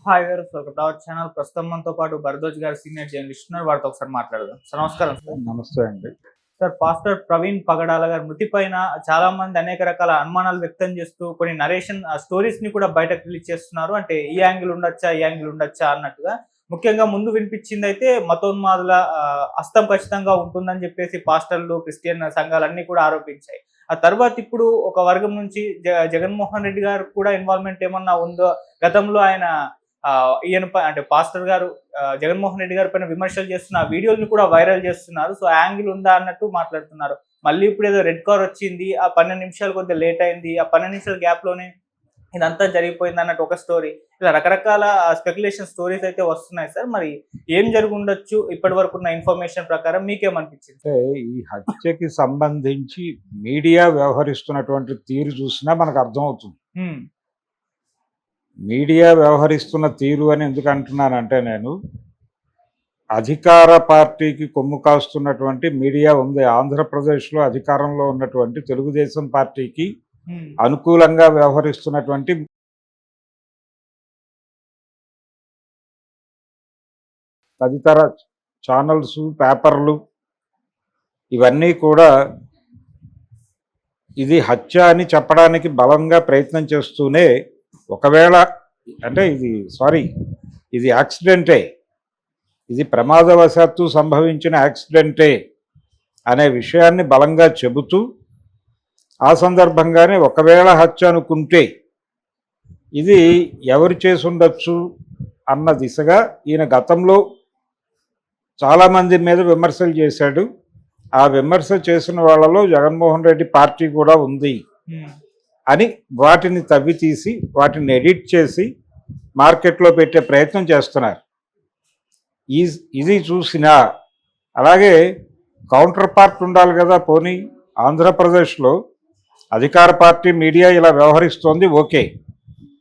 Hi గారు, welcome to our channel. ప్రస్తుతం మనతో పాటు భరద్వాజ్ గారు సీనియర్ జర్నలిస్ట్ ఉన్నారు. వారితో ఒకసారి మాట్లాడదాం. సార్ నమస్కారం. సార్ నమస్తే అండి. సార్, పాస్టర్ ప్రవీణ్ పగడాల గారి మృతి పైన చాలా మంది అనేక రకాల అనుమానాలు వ్యక్తం చేస్తూ కొన్ని నరేషన్ స్టోరీస్ ని కూడా బయటకు రిలీజ్ చేస్తున్నారు. అంటే ఈ యాంగిల్ ఉండొచ్చా, ఈ యాంగిల్ ఉండొచ్చా అన్నట్టుగా. ముఖ్యంగా ముందు వినిపించింది అయితే మతోన్మాదుల హస్తం ఖచ్చితంగా ఉంటుందని చెప్పేసి పాస్టర్లు, క్రిస్టియన్ సంఘాలన్నీ కూడా ఆరోపించాయి. ఆ తర్వాత ఇప్పుడు ఒక వర్గం నుంచి జగన్మోహన్ రెడ్డి గారు కూడా ఇన్వాల్వ్మెంట్ ఏమన్నా ఉందో, గతంలో ఆయన ఈయన అంటే పాస్టర్ గారు జగన్మోహన్ రెడ్డి గారి పైన విమర్శలు చేస్తున్న వీడియోలను కూడా వైరల్ చేస్తున్నారు. సో యాంగిల్ ఉందా అన్నట్టు మాట్లాడుతున్నారు. మళ్ళీ ఇప్పుడు ఏదో రెడ్ కార్ వచ్చింది, ఆ 12 నిమిషాలు కొద్దిగా లేట్ అయింది, ఆ 12 నిమిషాల గ్యాప్ లోనే ఇదంతా జరిగిపోయింది అన్నట్టు ఒక స్టోరీ. ఇలా రకరకాల స్పెక్యులేషన్ స్టోరీస్ అయితే వస్తున్నాయి. సార్, మరి ఏం జరిగి ఉండొచ్చు ఇప్పటి వరకు ఉన్న ఇన్ఫర్మేషన్ ప్రకారం మీకేమనిపించింది? అంటే ఈ హత్యకి సంబంధించి మీడియా వ్యవహరిస్తున్నటువంటి తీరు చూసినా మనకు అర్థమవుతుంది. మీడియా వ్యవహరిస్తున్న తీరు అని ఎందుకు అంటున్నానంటే, నేను అధికార పార్టీకి కొమ్ము కాస్తున్నటువంటి మీడియా ఉంది. ఆంధ్రప్రదేశ్లో అధికారంలో ఉన్నటువంటి తెలుగుదేశం పార్టీకి అనుకూలంగా వ్యవహరిస్తున్నటువంటి తదితర ఛానల్స్, పేపర్లు ఇవన్నీ కూడా ఇది హత్య అని చెప్పడానికి బలంగా ప్రయత్నం చేస్తూనే, ఒకవేళ అంటే ఇది యాక్సిడెంటే, ఇది ప్రమాదవశాత్తు సంభవించిన యాక్సిడెంటే అనే విషయాన్ని బలంగా చెబుతూ, ఆ సందర్భంగానే ఒకవేళ హత్య అనుకుంటే ఇది ఎవరు చేసి ఉండొచ్చు అన్న దిశగా ఈయన గతంలో చాలామంది మీద విమర్శలు చేశాడు. ఆ విమర్శ చేసిన వాళ్ళలో జగన్మోహన్ రెడ్డి పార్టీ కూడా ఉంది అని వాటిని తవ్వి తీసి, వాటిని ఎడిట్ చేసి మార్కెట్లో పెట్టే ప్రయత్నం చేస్తున్నారు. ఇది చూసినా, అలాగే కౌంటర్ పార్ట్ ఉండాలి కదా. పోనీ ఆంధ్రప్రదేశ్లో అధికార పార్టీ మీడియా ఇలా వ్యవహరిస్తోంది, ఓకే.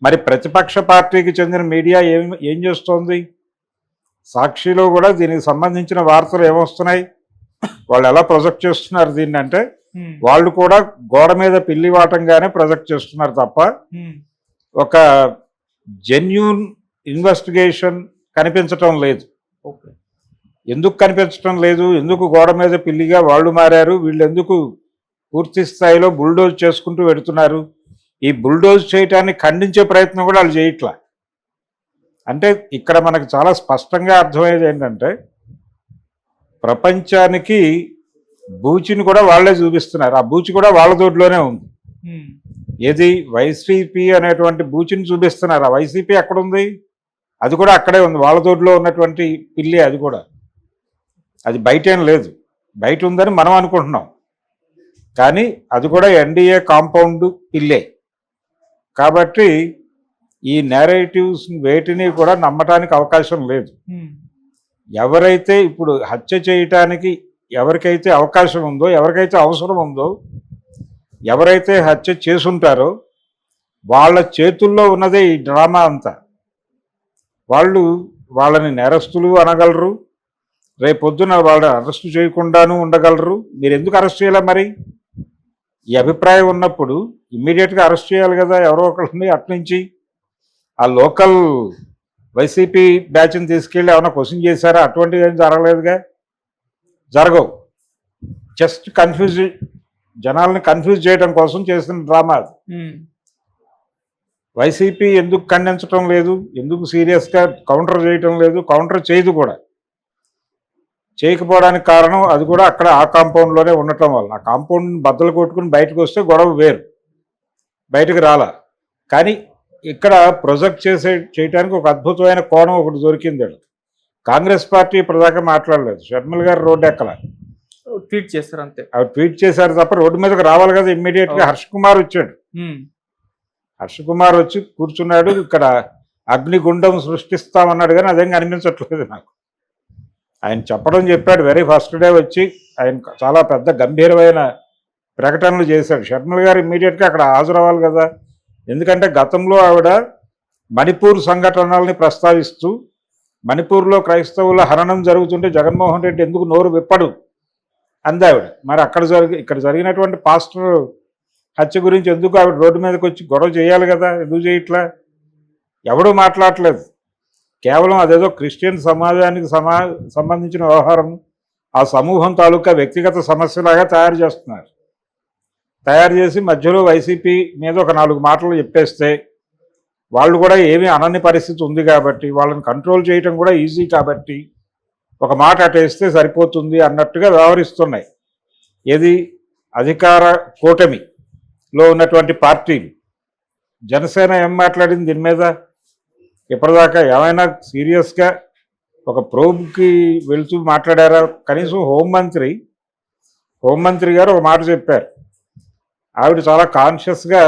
మరి ప్రతిపక్ష పార్టీకి చెందిన మీడియా ఏం చేస్తోంది? సాక్షిలో కూడా దీనికి సంబంధించిన వార్తలు ఏమొస్తున్నాయి? వాళ్ళు ఎలా ప్రొజెక్ట్ చేస్తున్నారు దీన్ని అంటే, వాళ్ళు కూడా గోడ మీద పిల్లి వాటంగానే ప్రొజెక్ట్ చేస్తున్నారు తప్ప ఒక జెన్యూన్ ఇన్వెస్టిగేషన్ కనిపించటం లేదు. ఎందుకు కనిపించటం లేదు? ఎందుకు గోడ మీద పిల్లిగా వాళ్ళు మారారు? వీళ్ళు ఎందుకు పూర్తి స్థాయిలో బుల్డోజ్ చేసుకుంటూ వెడుతున్నారు? ఈ బుల్డోజ్ చేయటాన్ని ఖండించే ప్రయత్నం కూడా వాళ్ళు చేయట్లా. అంటే ఇక్కడ మనకు చాలా స్పష్టంగా అర్థమయ్యేది ఏంటంటే, ప్రపంచానికి బూచిని కూడా వాళ్లే చూపిస్తున్నారు. ఆ బూచి కూడా వాళ్ళ దొడ్లోనే ఉంది. ఏది? వైసీపీ అనేటువంటి బూచిని చూపిస్తున్నారు. ఆ వైసీపీ ఎక్కడుంది? అది కూడా అక్కడే ఉంది, వాళ్ళ దొడ్లో ఉన్నటువంటి పిల్లి. అది కూడా, అది బయటేం లేదు. బయట ఉందని మనం అనుకుంటున్నాం, కానీ అది కూడా ఎన్డీఏ కాంపౌండ్ పిల్లే. కాబట్టి ఈ నేరేటివ్స్ వేటిని కూడా నమ్మటానికి అవకాశం లేదు. ఎవరైతే ఇప్పుడు హత్య చేయటానికి ఎవరికైతే అవకాశం ఉందో, ఎవరికైతే అవసరం ఉందో, ఎవరైతే హత్య చేసుంటారో వాళ్ళ చేతుల్లో ఉన్నదే ఈ డ్రామా అంతా. వాళ్ళని నేరస్తులు అనగలరు, రేపొద్దున వాళ్ళని అరెస్టు చేయకుండాను ఉండగలరు. మీరు ఎందుకు అరెస్ట్ చేయాలి? మరి ఈ అభిప్రాయం ఉన్నప్పుడు ఇమ్మీడియట్గా అరెస్ట్ చేయాలి కదా ఎవరో ఒకరిని. అట్నుంచి ఆ లోకల్ వైసీపీ బ్యాచ్ని తీసుకెళ్ళి ఏమైనా క్వశ్చన్ చేశారా? అటువంటివి ఏం జరగలేదుగా, జరగవు. జస్ట్ జనాల్ని కన్ఫ్యూజ్ చేయడం కోసం చేసిన డ్రామా అది. వైసీపీ ఎందుకు ఖండించడం లేదు? ఎందుకు సీరియస్గా కౌంటర్ చేయటం లేదు? కౌంటర్ చేయదు కూడా. చేయకపోవడానికి కారణం అది కూడా అక్కడ ఆ కాంపౌండ్లోనే ఉండటం వల్ల. ఆ కాంపౌండ్ బద్దలు కొట్టుకుని బయటకు వస్తే గొడవ వేరు, బయటకు రాలా. కానీ ఇక్కడ ప్రొజెక్ట్ చేయడానికి ఒక అద్భుతమైన కోణం ఒకటి దొరికింది. కాంగ్రెస్ పార్టీ ఇప్పటిదాకా మాట్లాడలేదు. షర్మిల గారు రోడ్డు ఎక్కల, ట్వీట్ చేస్తారు అంతే. అవి ట్వీట్ చేశారు తప్ప రోడ్డు మీదకి రావాలి కదా ఇమ్మీడియట్గా. హర్ష్ కుమార్ వచ్చాడు. హర్ష్ కుమార్ వచ్చి కూర్చున్నాడు. ఇక్కడ అగ్నిగుండం సృష్టిస్తామన్నాడు, కానీ అదేం కనిపించట్లేదు నాకు. ఆయన చెప్పాడు. వెరీ ఫస్ట్ డే వచ్చి ఆయన చాలా పెద్ద గంభీరమైన ప్రకటనలు చేశాడు. షర్మిల గారు ఇమ్మీడియట్గా అక్కడ హాజరవ్వాలి కదా. ఎందుకంటే గతంలో ఆవిడ మణిపూర్ సంఘటనల్ని ప్రస్తావిస్తూ, మణిపూర్లో క్రైస్తవుల హననం జరుగుతుంటే జగన్మోహన్ రెడ్డి ఎందుకు నోరు విప్పడు అంది ఆవిడ. మరి ఇక్కడ జరిగినటువంటి పాస్టర్ హత్య గురించి ఎందుకు ఆవిడ రోడ్డు మీదకి వచ్చి గొడవ చేయాలి కదా? ఎందుకు చేయట్లా? ఎవడూ మాట్లాడలేదు. కేవలం అదేదో క్రిస్టియన్ సమాజానికి సంబంధించిన వ్యవహారం, ఆ సమూహం తాలూకా వ్యక్తిగత సమస్యలాగా తయారు చేసి మధ్యలో వైసీపీ మీద ఒక 4 మాటలు చెప్పేస్తే వాళ్ళు కూడా ఏమీ అనని పరిస్థితి ఉంది కాబట్టి, వాళ్ళని కంట్రోల్ చేయటం కూడా ఈజీ కాబట్టి ఒక మాట అటేస్తే సరిపోతుంది అన్నట్టుగా వ్యవహరిస్తున్నాయి. ఏది అధికార కూటమిలో ఉన్నటువంటి పార్టీలు. జనసేన ఏం మాట్లాడింది దీని మీద? ఇప్పటిదాకా ఏమైనా సీరియస్గా ఒక ప్రోబ్కి వెళ్తూ మాట్లాడారా? కనీసం హోంమంత్రి గారు ఒక మాట చెప్పారు. ఆవిడ చాలా కాన్షియస్గా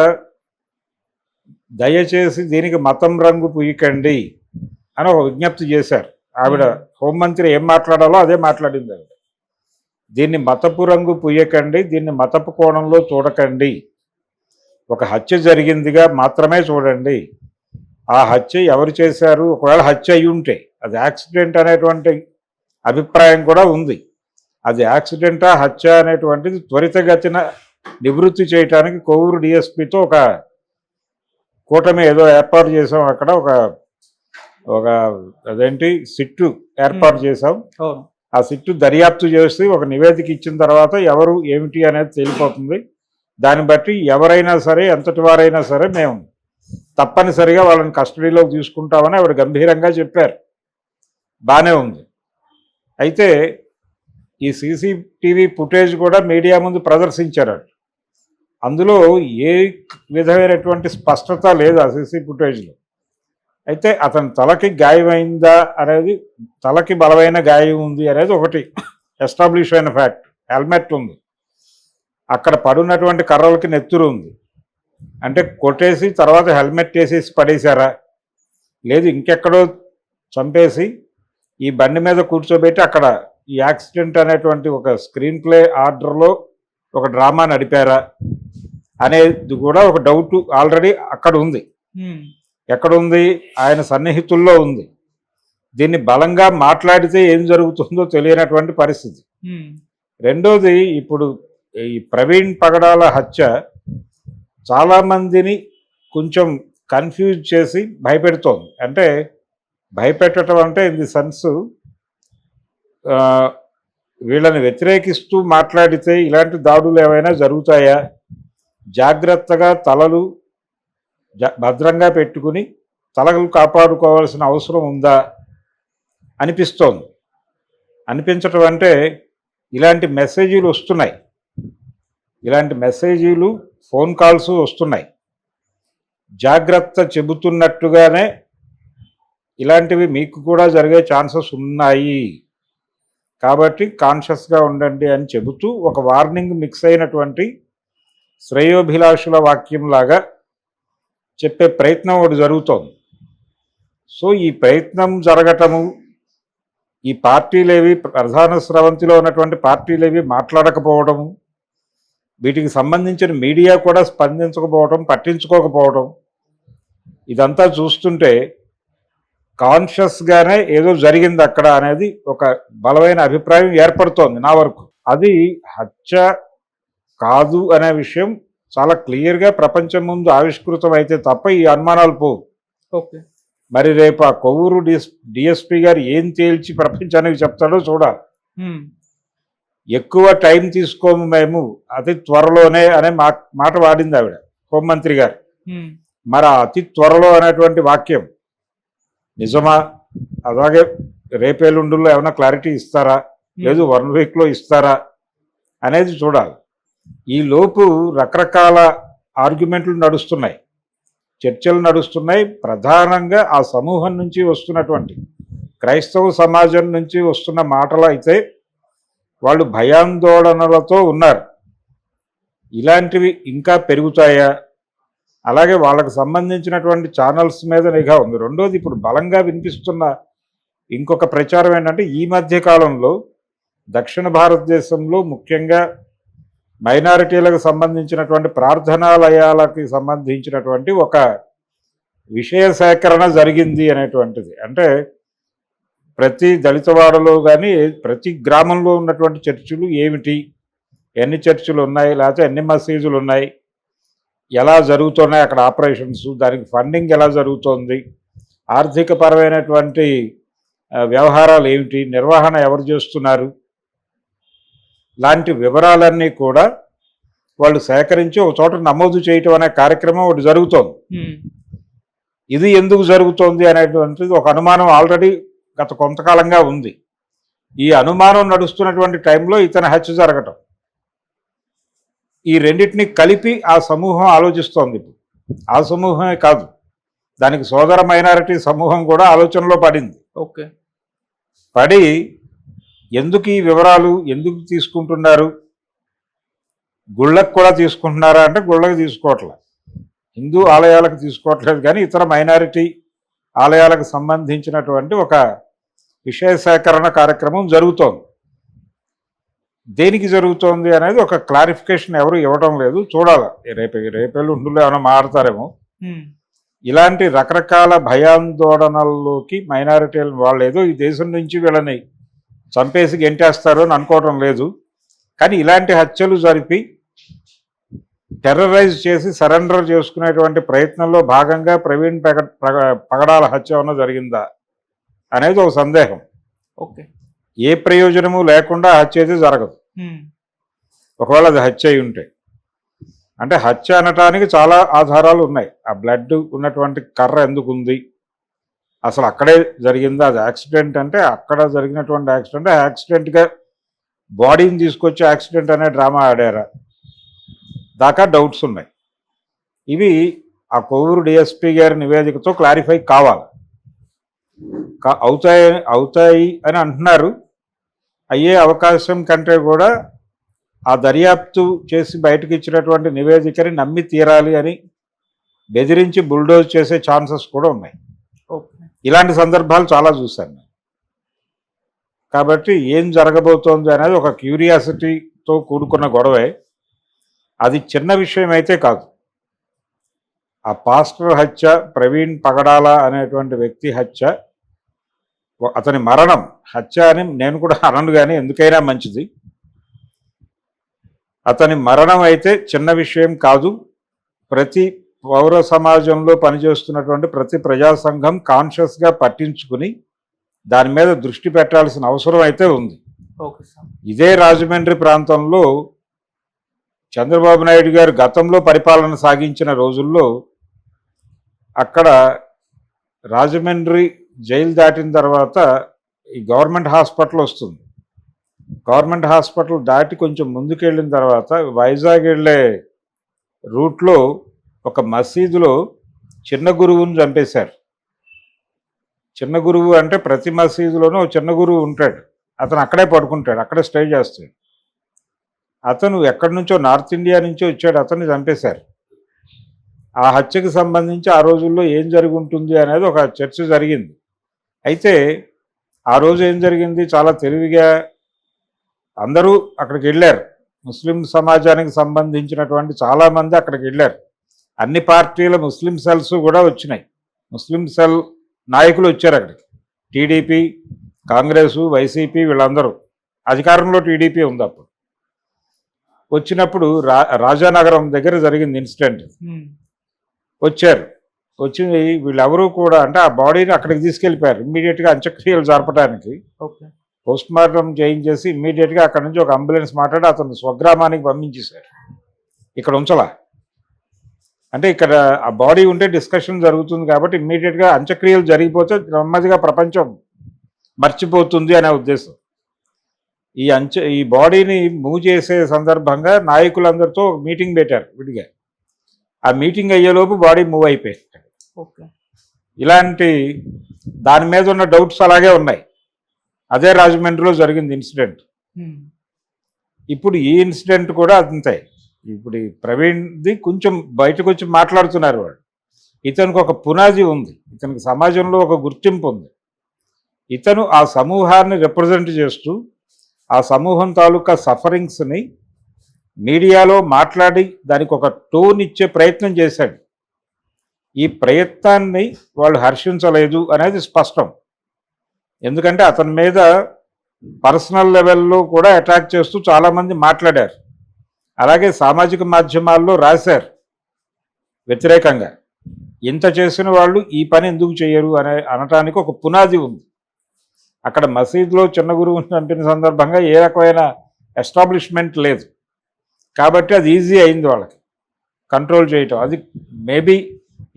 దయచేసి దీనికి మతం రంగు పూయకండి అని ఒక విజ్ఞప్తి చేశారు. ఆవిడ హోంమంత్రి ఏం మాట్లాడాలో అదే మాట్లాడింది ఆవిడ. దీన్ని మతపు రంగు పూయకండి, దీన్ని మతపు కోణంలో చూడకండి, ఒక హత్య జరిగిందిగా మాత్రమే చూడండి. ఆ హత్య ఎవరు చేశారు, ఒకవేళ హత్య అయి ఉంటే అది యాక్సిడెంట్ అనేటువంటి అభిప్రాయం కూడా ఉంది. అది యాక్సిడెంటా హత్య అనేటువంటిది త్వరితగతిన నివృత్తి చేయడానికి కొవ్వూరు డిఎస్పితో ఒక కూటమి ఏదో ఏర్పాటు చేసాం. అక్కడ ఒక అదేంటి సిట్టు ఏర్పాటు చేసాం. ఆ సిట్టు దర్యాప్తు చేసి ఒక నివేదిక ఇచ్చిన తర్వాత ఎవరు ఏమిటి అనేది తేలిపోతుంది. దాన్ని బట్టి ఎవరైనా సరే, ఎంతటి వారైనా సరే మేము తప్పనిసరిగా వాళ్ళని కస్టడీలోకి తీసుకుంటామని ఆవిడ గంభీరంగా చెప్పారు. బాగానే ఉంది. అయితే ఈ సీసీటీవీ ఫుటేజ్ కూడా మీడియా ముందు ప్రదర్శించారు. అందులో ఏ విధమైనటువంటి స్పష్టత లేదు ఆ సీసీ ఫుటేజ్లో. అయితే అతని తలకి గాయమైందా అనేది, తలకి బలమైన గాయం ఉంది అనేది ఒకటి ఎస్టాబ్లిష్ అయిన ఫ్యాక్ట్. హెల్మెట్ ఉంది, అక్కడ పడున్నటువంటి కర్రలకి నెత్తురు ఉంది. అంటే కొట్టేసి తర్వాత హెల్మెట్ వేసేసి పడేశారా, లేదు ఇంకెక్కడో చంపేసి ఈ బండి మీద కూర్చోబెట్టి అక్కడ ఈ యాక్సిడెంట్ అనేటువంటి ఒక స్క్రీన్ ప్లే ఆర్డర్లో ఒక డ్రామా నడిపారా అనేది కూడా ఒక డౌట్ ఆల్రెడీ అక్కడ ఉంది. ఎక్కడుంది? ఆయన సన్నిహితుల్లో ఉంది. దీన్ని బలంగా మాట్లాడితే ఏం జరుగుతుందో తెలియనటువంటి పరిస్థితి. రెండోది, ఇప్పుడు ఈ ప్రవీణ్ పగడాల హత్య చాలామందిని కొంచెం కన్ఫ్యూజ్ చేసి భయపెడుతోంది. అంటే భయపెట్టడం అంటే ఇన్ ది సెన్స్ వీళ్ళని వ్యతిరేకిస్తూ మాట్లాడితే ఇలాంటి దాడులు ఏమైనా జరుగుతాయా, జాగ్రత్తగా తలలు భద్రంగా పెట్టుకుని తలలు కాపాడుకోవాల్సిన అవసరం ఉందా అనిపిస్తోంది. అనిపించటం అంటే ఇలాంటి మెసేజీలు వస్తున్నాయి, ఇలాంటి మెసేజీలు ఫోన్ కాల్స్ వస్తున్నాయి. జాగ్రత్త చెబుతున్నట్టుగానే ఇలాంటివి మీకు కూడా జరిగే ఛాన్సెస్ ఉన్నాయి కాబట్టి కాన్షియస్గా ఉండండి అని చెబుతూ ఒక వార్నింగ్ మిక్స్ అయినటువంటి శ్రేయోభిలాషుల వాక్యంలాగా చెప్పే ప్రయత్నం ఒకటి జరుగుతోంది. సో ఈ ప్రయత్నం జరగటము, ఈ పార్టీలేవి ప్రధాన స్రవంతిలో ఉన్నటువంటి పార్టీలేవి మాట్లాడకపోవడము, వీటికి సంబంధించిన మీడియా కూడా స్పందించకపోవడం, పట్టించుకోకపోవడం, ఇదంతా చూస్తుంటే కాన్షియస్గానే ఏదో జరిగింది అక్కడ అనేది ఒక బలమైన అభిప్రాయం ఏర్పడుతోంది నా వరకు. అది హత్య కాదు అనే విషయం చాలా క్లియర్గా ప్రపంచం ముందు ఆవిష్కృతం అయితే తప్ప ఈ అనుమానాలు పోవు. ఓకే, మరి రేపు ఆ కొవ్వూరు డిఎస్పీ గారు ఏం తేల్చి ప్రపంచానికి చెప్తాడో చూడాలి. ఎక్కువ టైం తీసుకోము మేము, అతి త్వరలోనే అనే మాట వాడింది ఆవిడ హోంమంత్రి గారు. మరి ఆ అతి త్వరలో అనేటువంటి వాక్యం నిజమా? అలాగే రేపేలుండుల్లో ఏమైనా క్లారిటీ ఇస్తారా, లేదు 1 వీక్లో ఇస్తారా అనేది చూడాలి. ఈ లోపు రకరకాల ఆర్గ్యుమెంట్లు నడుస్తున్నాయి, చర్చలు నడుస్తున్నాయి. ప్రధానంగా ఆ సమూహం నుంచి వస్తున్నటువంటి క్రైస్తవ సమాజం నుంచి వస్తున్న మాటలు అయితే వాళ్ళు భయాందోళనలతో ఉన్నారు. ఇలాంటివి ఇంకా పెరుగుతాయా? అలాగే వాళ్ళకు సంబంధించినటువంటి ఛానల్స్ మీద నిఘా ఉంది. రెండోది, ఇప్పుడు బలంగా వినిపిస్తున్న ఇంకొక ప్రచారం ఏంటంటే ఈ మధ్య కాలంలో దక్షిణ భారతదేశంలో ముఖ్యంగా మైనారిటీలకు సంబంధించినటువంటి ప్రార్థనాలయాలకి సంబంధించినటువంటి ఒక విషయ సేకరణ జరిగింది అనేటువంటిది. అంటే ప్రతి దళితవాడలో కానీ ప్రతి గ్రామంలో ఉన్నటువంటి చర్చిలు ఏమిటి, ఎన్ని చర్చిలు ఉన్నాయి, లేకపోతే ఎన్ని మసీదులు ఉన్నాయి, ఎలా జరుగుతున్నాయి అక్కడ ఆపరేషన్స్, దానికి ఫండింగ్ ఎలా జరుగుతోంది, ఆర్థిక పరమైనటువంటి వ్యవహారాలు ఏమిటి, నిర్వహణ ఎవరు చేస్తున్నారు, లాంటి వివరాలన్నీ కూడా వాళ్ళు సేకరించి ఒక చోట నమోదు చేయటం అనే కార్యక్రమం ఒకటి జరుగుతోంది. ఇది ఎందుకు జరుగుతోంది అనేటువంటిది ఒక అనుమానం ఆల్రెడీ గత కొంతకాలంగా ఉంది. ఈ అనుమానం నడుస్తున్నటువంటి టైంలో ఇతని హత్య జరగటం, ఈ రెండింటిని కలిపి ఆ సమూహం ఆలోచిస్తోంది. ఇప్పుడు ఆ సమూహమే కాదు, దానికి సోదర మైనారిటీ సమూహం కూడా ఆలోచనలో పడింది. ఓకే, పడి ఎందుకు ఈ వివరాలు ఎందుకు తీసుకుంటున్నారు, గుళ్ళకు కూడా తీసుకుంటున్నారా అంటే గుళ్ళకు తీసుకోవట్లేదు, హిందూ ఆలయాలకు తీసుకోవట్లేదు, కానీ ఇతర మైనారిటీ ఆలయాలకు సంబంధించినటువంటి ఒక విషయ సేకరణ కార్యక్రమం జరుగుతోంది. దేనికి జరుగుతోంది అనేది ఒక క్లారిఫికేషన్ ఎవరు ఇవ్వడం లేదు. చూడాలి, రేపెల్లుండులో ఏమైనా మారుతారేమో. ఇలాంటి రకరకాల భయాందోళనల్లోకి మైనారిటీలు వాళ్ళు ఏదో ఈ దేశం నుంచి వీళ్ళని చంపేసి గెంటేస్తారు అని అనుకోవడం లేదు, కానీ ఇలాంటి హత్యలు జరిపి టెర్రరైజ్ చేసి సరెండర్ చేసుకునేటువంటి ప్రయత్నంలో భాగంగా ప్రవీణ్ పగడాల హత్య ఏమన్నా జరిగిందా అనేది ఒక సందేహం. ఓకే, ఏ ప్రయోజనము లేకుండా హత్య అయితే జరగదు. ఒకవేళ అది హత్య అయి ఉంటే, అంటే హత్య అనటానికి చాలా ఆధారాలు ఉన్నాయి. ఆ బ్లడ్ ఉన్నటువంటి కర్ర ఎందుకు ఉంది, అసలు అక్కడే జరిగిందా, అది యాక్సిడెంట్ అంటే అక్కడ జరిగినటువంటి యాక్సిడెంట్, యాక్సిడెంట్గా బాడీని తీసుకొచ్చి యాక్సిడెంట్ అనే డ్రామా ఆడారా దాకా డౌట్స్ ఉన్నాయి. ఇవి ఆ కొవ్వూరు డిఎస్పీ గారి నివేదికతో క్లారిఫై కావాలి. అవుతాయి అని అంటున్నారు. అయ్యే అవకాశం కంటే కూడా ఆ దర్యాప్తు చేసి బయటకు ఇచ్చినటువంటి నివేదికని నమ్మి తీరాలి అని బెదిరించి బుల్డోజ్ చేసే ఛాన్సెస్ కూడా ఉన్నాయి. ఇలాంటి సందర్భాలు చాలా చూశాను నేను. కాబట్టి ఏం జరగబోతోంది అనేది ఒక క్యూరియాసిటీతో కూడుకున్న గొడవే. అది చిన్న విషయం అయితే కాదు. ఆ పాస్టర్ హత్య, ప్రవీణ్ పగడాల అనేటువంటి వ్యక్తి హత్య, అతని మరణం హత్య అని నేను కూడా అనను, కానీ ఎందుకైనా మంచిది. అతని మరణం అయితే చిన్న విషయం కాదు. ప్రతి పౌర సమాజంలో పనిచేస్తున్నటువంటి ప్రతి ప్రజా సంఘం కాన్షియస్గా పట్టించుకుని దాని మీద దృష్టి పెట్టాల్సిన అవసరం అయితే ఉంది. ఇదే రాజమండ్రి ప్రాంతంలో చంద్రబాబు నాయుడు గారు గతంలో పరిపాలన సాగించిన రోజుల్లో అక్కడ రాజమండ్రి జైలు దాటిన తర్వాత ఈ గవర్నమెంట్ హాస్పిటల్ వస్తుంది. గవర్నమెంట్ హాస్పిటల్ దాటి కొంచెం ముందుకెళ్ళిన తర్వాత వైజాగ్ వెళ్ళే రూట్లో ఒక మసీదులో చిన్న గురువుని చంపేశారు. చిన్న గురువు అంటే ప్రతి మసీదులోనూ చిన్న గురువు ఉంటాడు, అతను అక్కడే పడుకుంటాడు, అక్కడే స్టే చేస్తాడు. అతను ఎక్కడి నుంచో నార్త్ ఇండియా నుంచో వచ్చాడు, అతన్ని చంపేశారు. ఆ హత్యకు సంబంధించి ఆ రోజుల్లో ఏం జరిగి ఉంటుంది అనేది ఒక చర్చ జరిగింది. అయితే ఆ రోజు ఏం జరిగింది, చాలా తెలివిగా అందరూ అక్కడికి వెళ్ళారు. ముస్లిం సమాజానికి సంబంధించినటువంటి చాలామంది అక్కడికి వెళ్ళారు. అన్ని పార్టీల ముస్లిం సెల్స్ కూడా వచ్చినాయి. ముస్లిం సెల్ నాయకులు వచ్చారు అక్కడికి. టీడీపీ, కాంగ్రెసు, వైసీపీ వీళ్ళందరూ, అధికారంలో టీడీపీ ఉంది అప్పుడు. వచ్చినప్పుడు రాజానగరం దగ్గర జరిగింది ఇన్సిడెంట్. వచ్చారు, వచ్చి వీళ్ళెవరూ కూడా అంటే ఆ బాడీని అక్కడికి తీసుకెళ్ళిపోయారు. ఇమ్మీడియట్గా అంత్యక్రియలు జరపడానికి పోస్ట్ మార్టం చేయించేసి ఇమ్మీడియట్గా అక్కడ నుంచి ఒక అంబులెన్స్ మాట్లాడి అతను స్వగ్రామానికి పంపించేశారు. ఇక్కడ ఉంచలా, అంటే ఇక్కడ ఆ బాడీ ఉంటే డిస్కషన్ జరుగుతుంది కాబట్టి ఇమ్మీడియట్గా అంత్యక్రియలు జరిగిపోతే నెమ్మదిగా ప్రపంచం మర్చిపోతుంది అనే ఉద్దేశం. ఈ బాడీని మూవ్ చేసే సందర్భంగా నాయకులందరితో మీటింగ్ పెట్టారు విడిగా. ఆ మీటింగ్ అయ్యేలోపు బాడీ మూవ్ అయిపోయింది. ఇలాంటి దాని మీద ఉన్న డౌట్స్ అలాగే ఉన్నాయి. అదే రాజమండ్రిలో జరిగింది ఇన్సిడెంట్. ఇప్పుడు ఈ ఇన్సిడెంట్ కూడా అంతే. ఇప్పుడు ఈ ప్రవీణ్ది కొంచెం బయటకు వచ్చి మాట్లాడుతున్నారు వాళ్ళు. ఇతనికి ఒక పునాది ఉంది, ఇతనికి సమాజంలో ఒక గుర్తింపు ఉంది. ఇతను ఆ సమూహాన్ని రిప్రజెంట్ చేస్తూ ఆ సమూహం తాలూకా సఫరింగ్స్ని మీడియాలో మాట్లాడి దానికి ఒక టోన్ ఇచ్చే ప్రయత్నం చేశాడు. ఈ ప్రయత్నాన్ని వాళ్ళు హర్షించలేదు అనేది స్పష్టం. ఎందుకంటే అతని మీద పర్సనల్ లెవెల్లో కూడా అటాక్ చేస్తూ చాలామంది మాట్లాడారు. అలాగే సామాజిక మాధ్యమాల్లో రాశారు వ్యతిరేకంగా. ఇంత చేసిన వాళ్ళు ఈ పని ఎందుకు చేయరు అనటానికి ఒక పునాది ఉంది. అక్కడ మసీదులో చిన్న గురువుని చంపిన సందర్భంగా ఏ రకమైన ఎస్టాబ్లిష్మెంట్ లేదు కాబట్టి అది ఈజీ అయింది వాళ్ళకి కంట్రోల్ చేయటం. అది మేబీ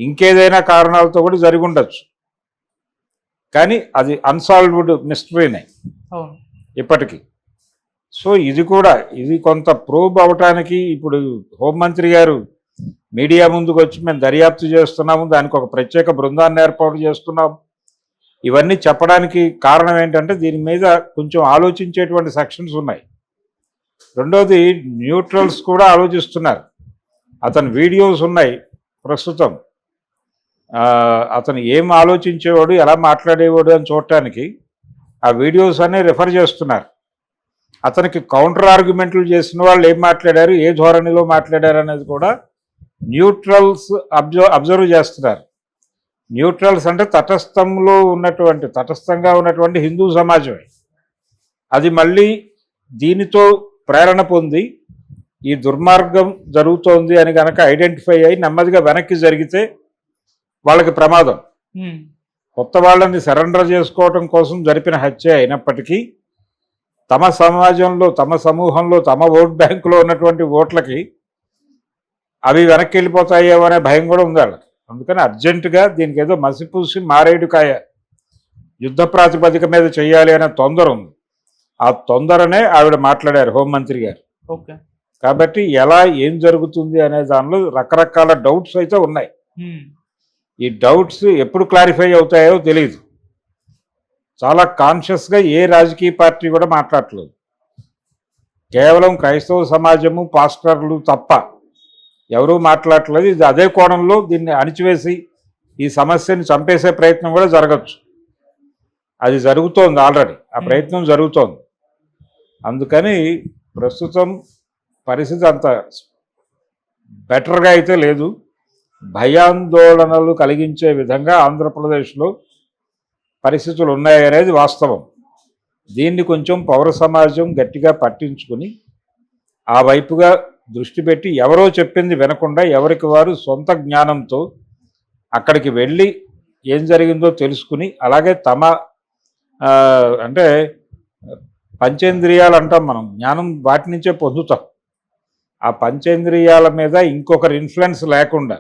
ఇంకేదైనా కారణాలతో కూడా జరిగి ఉండొచ్చు, కానీ అది అన్సాల్వ్డ్ మిస్టరీనే అవును. ఇప్పటికీ. సో ఇది కొంత ప్రోబ్ అవటానికి ఇప్పుడు హోంమంత్రి గారు మీడియా ముందుకు వచ్చి మేము దర్యాప్తు చేస్తున్నాము, దానికి ఒక ప్రత్యేక బృందాన్ని ఏర్పాటు చేస్తున్నాం, ఇవన్నీ చెప్పడానికి కారణం ఏంటంటే దీని మీద కొంచెం ఆలోచించేటువంటి సెక్షన్స్ ఉన్నాయి. రెండోది న్యూట్రల్స్ కూడా ఆలోచిస్తున్నారు. అతని వీడియోస్ ఉన్నాయి ప్రస్తుతం, అతను ఏం ఆలోచించేవాడు ఎలా మాట్లాడేవాడు అని చూడటానికి ఆ వీడియోస్ అన్నీ రిఫర్ చేస్తున్నారు. అతనికి కౌంటర్ ఆర్గ్యుమెంట్లు చేసిన వాళ్ళు ఏం మాట్లాడారు, ఏ ధోరణిలో మాట్లాడారు అనేది కూడా న్యూట్రల్స్ అబ్జర్వ్ చేస్తున్నారు. న్యూట్రల్స్ అంటే తటస్థంగా ఉన్నటువంటి హిందూ సమాజమే. అది మళ్ళీ దీనితో ప్రేరణ పొంది ఈ దుర్మార్గం జరుగుతోంది అని కనుక ఐడెంటిఫై అయ్యి నెమ్మదిగా వెనక్కి జరిగితే వాళ్ళకి ప్రమాదం. కొత్త వాళ్ళని సరెండర్ చేసుకోవటం కోసం జరిపిన హత్య అయినప్పటికీ తమ సమాజంలో, తమ సమూహంలో, తమ ఓట్ బ్యాంకులో ఉన్నటువంటి ఓట్లకి అవి వెనక్కి వెళ్ళిపోతాయేమో అనే భయం కూడా ఉంది వాళ్ళకి. అందుకని అర్జెంటుగా దీనికి ఏదో మసిపూసి మారేడుకాయ యుద్ధ ప్రాతిపదిక మీద చేయాలి అనే తొందర ఉంది. ఆ తొందరనే ఆవిడ మాట్లాడారు హోంమంత్రి గారు. ఓకే. కాబట్టి ఎలా ఏం జరుగుతుంది అనే దానిలో రకరకాల డౌట్స్ అయితే ఉన్నాయి. ఈ డౌట్స్ ఎప్పుడు క్లారిఫై అవుతాయో తెలియదు. చాలా కాన్షియస్గా ఏ రాజకీయ పార్టీ కూడా మాట్లాడట్లేదు. కేవలం క్రైస్తవ సమాజము, పాస్టర్లు తప్ప ఎవరూ మాట్లాడట్లేదు. ఇది అదే కోణంలో దీన్ని అణిచివేసి ఈ సమస్యని చంపేసే ప్రయత్నం కూడా జరగచ్చు. అది జరుగుతోంది, ఆల్రెడీ ఆ ప్రయత్నం జరుగుతోంది. అందుకని ప్రస్తుతం పరిస్థితి అంత బెటర్గా అయితే లేదు. భయాందోళనలు కలిగించే విధంగా ఆంధ్రప్రదేశ్లో పరిస్థితులు ఉన్నాయనేది వాస్తవం. దీన్ని కొంచెం పౌర సమాజం గట్టిగా పట్టించుకుని ఆ వైపుగా దృష్టి పెట్టి ఎవరో చెప్పింది వినకుండా ఎవరికి వారు సొంత జ్ఞానంతో అక్కడికి వెళ్ళి ఏం జరిగిందో తెలుసుకుని, అలాగే తమ అంటే పంచేంద్రియాలు అంటాం మనం, జ్ఞానం వాటి నుంచే పొందుతాం. ఆ పంచేంద్రియాల మీద ఇంకొకరి ఇన్ఫ్లుయెన్స్ లేకుండా